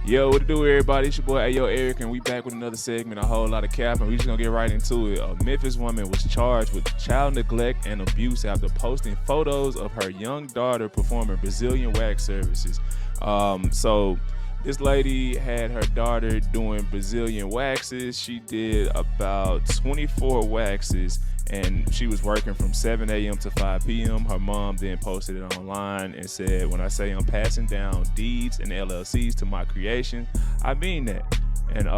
Yo, what to do, everybody? It's your boy Ayo Eric, and we back with another segment, a whole lot of cap, and we just gonna get right into it. A Memphis woman was charged with child neglect and abuse after posting photos of her young daughter performing Brazilian wax services. So this lady had her daughter doing Brazilian waxes. She did about 24 waxes, and she was working from 7 a.m. to 5 p.m. Her mom then posted it online and said, "When I say I'm passing down deeds and LLCs to my creation, I mean that." And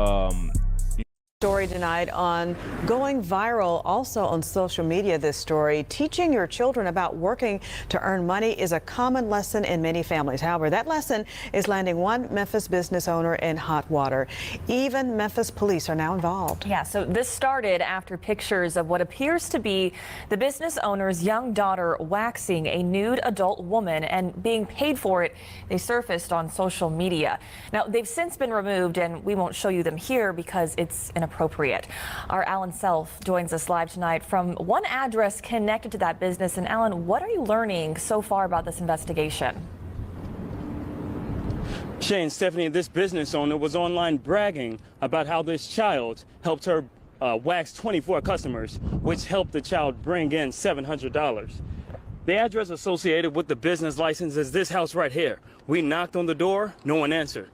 Story tonight on going viral also on social media. This story, teaching your children about working to earn money is a common lesson in many families. However, that lesson is landing one Memphis business owner in hot water. Even Memphis police are now involved. Yeah, so this started after pictures of what appears to be the business owner's young daughter waxing a nude adult woman and being paid for it. They surfaced on social media. Now, they've since been removed, and we won't show you them here because it's inappropriate. Our Alan Self joins us live tonight from one address connected to that business. And Alan, what are you learning so far about this investigation? Shay and Stephanie, this business owner was online bragging about how this child helped her wax 24 customers, which helped the child bring in $700. The address associated with the business license is this house right here. We knocked on the door, no one answered.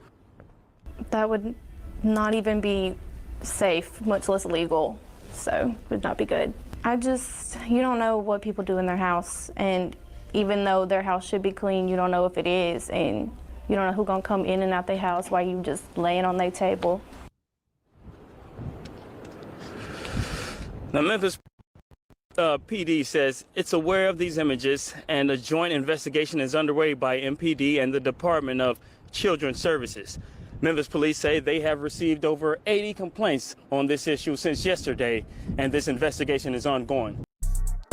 That would not even be safe, much less legal, so would not be good. You don't know what people do in their house, and even though their house should be clean, you don't know if it is, and you don't know who's gonna come in and out their house while you just laying on their table. Now, Memphis PD says it's aware of these images, and a joint investigation is underway by MPD and the Department of Children's Services. Memphis police say they have received over 80 complaints on this issue since yesterday, and this investigation is ongoing.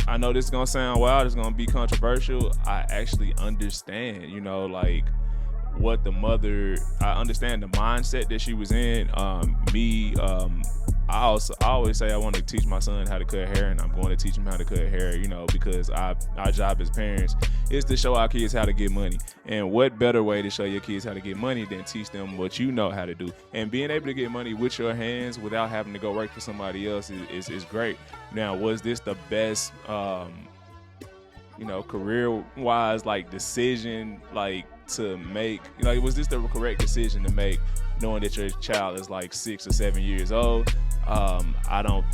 I know this is gonna sound wild, it's gonna be controversial. I actually understand, what the mother, I understand the mindset that she was in. I always say I want to teach my son how to cut hair, and I'm going to teach him how to cut hair, because our job as parents is to show our kids how to get money. And what better way to show your kids how to get money than teach them what you know how to do? And being able to get money with your hands without having to go work for somebody else is great. Now, was this the best, career-wise, decision, to make? Was this the correct decision to make, knowing that your child is 6 or 7 years old? I don't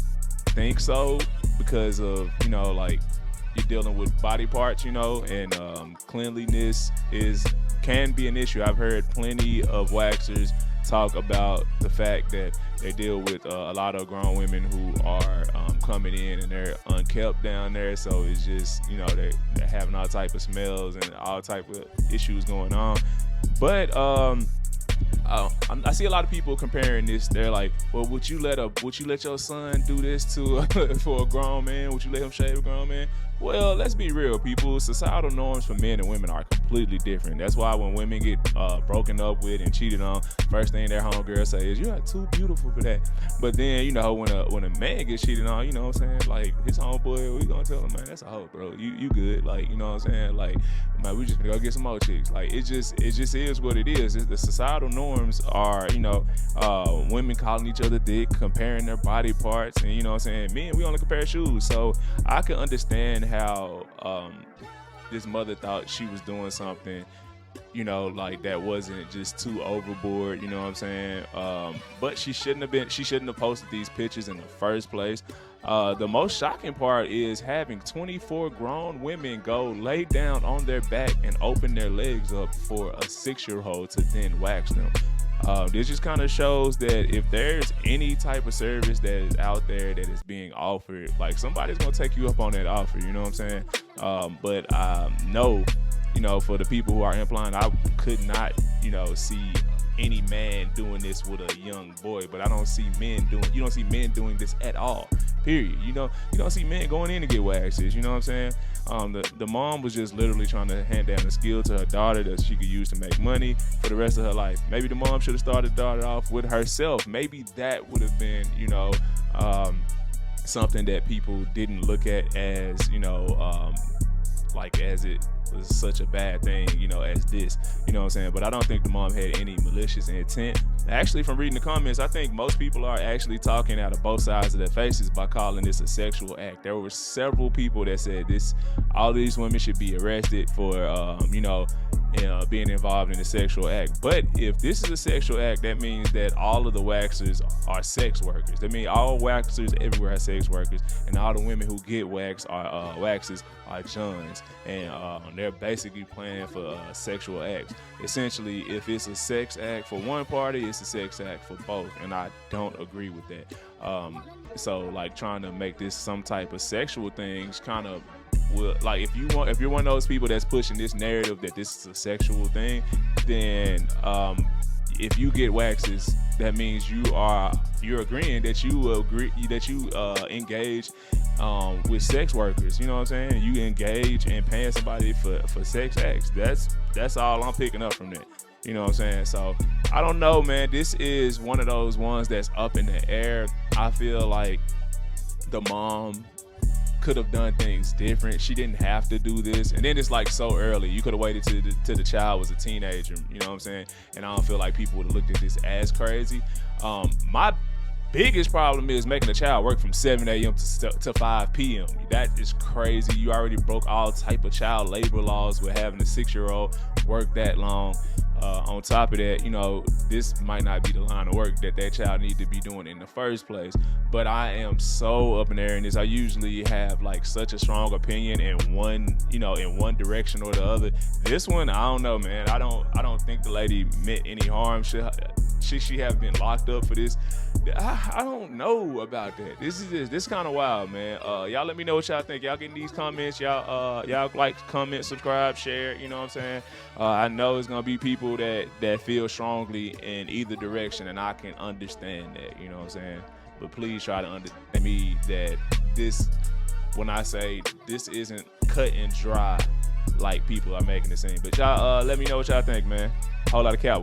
think so, because of, you're dealing with body parts, and cleanliness can be an issue. I've heard plenty of waxers talk about the fact that they deal with a lot of grown women who are coming in and they're unkept down there, so it's just, they're having all type of smells and all type of issues going on. But I see a lot of people comparing this. They're like, well, would you let your son do this to for a grown man? Would you let him shave a grown man? Well, let's be real, people. Societal norms for men and women are completely different. That's why when women get broken up with and cheated on, first thing their homegirl say is, "You are too beautiful for that." But then, when a man gets cheated on, you know what I'm saying? His homeboy, we gonna tell him, "Man, that's a hoe, bro. You good?" You know what I'm saying? Man, we just gonna go get some more chicks. It just is what it is. The societal norms are, women calling each other thick, comparing their body parts, and men, we only compare shoes. So I can understand how this mother thought she was doing something, that wasn't just too overboard, you know what I'm saying? But she shouldn't have posted these pictures in the first place. The most shocking part is having 24 grown women go lay down on their back and open their legs up for a 6-year-old to then wax them. This just kind of shows that if there's any type of service that is out there that is being offered, somebody's gonna take you up on that offer, you know what I'm saying? But no, for the people who are implying, I could not, see any man doing this with a young boy, but you don't see men doing this at all, period. You don't see men going in to get waxes, you know what I'm saying? The mom was just literally trying to hand down a skill to her daughter that she could use to make money for the rest of her life. Maybe the mom should have started the daughter off with herself. Maybe that would have been, something that people didn't look at as, as it was such a bad thing, you know, as this, you know what I'm saying? But I don't think the mom had any malicious intent. Actually, from reading the comments, I think most people are actually talking out of both sides of their faces by calling this a sexual act. There were several people that said all these women should be arrested for, being involved in a sexual act. But if this is a sexual act, that means that all of the waxers are sex workers. That means all waxers everywhere are sex workers, and all the women who get waxed are waxers are Johns, and they're basically planning for sexual acts. Essentially, if it's a sex act for one party, it's a sex act for both, and I don't agree with that. So like trying to make this some type of sexual things kind of like if you're one of those people that's pushing this narrative that this is a sexual thing, then if you get waxes, that means you're agreeing that you engage with sex workers. You know what I'm saying? You engage in paying somebody for sex acts. That's all I'm picking up from that. You know what I'm saying? So I don't know, man. This is one of those ones that's up in the air. I feel like the mom could have done things different. She didn't have to do this, and then it's like so early. You could have waited till the child was a teenager. You know what I'm saying? And I don't feel like people would have looked at this as crazy. My biggest problem is making a child work from 7 a.m. to 5 p.m. That is crazy. You already broke all type of child labor laws with having a 6-year-old work that long. On top of that, you know, this might not be the line of work that child need to be doing in the first place. But I am so up in the air in this. I usually have like such a strong opinion in one direction or the other. This one, I don't know, man. I don't think the lady meant any harm. Should she have been locked up for this? I don't know about that. This kind of wild, man. Y'all let me know what y'all think. Y'all getting these comments? Y'all like, comment, subscribe, share. You know what I'm saying? I know it's gonna be people that feel strongly in either direction, and I can understand that. You know what I'm saying? But please try to understand me that when I say this isn't cut and dry like people are making it seem. But y'all let me know what y'all think, man. Whole lot of cap.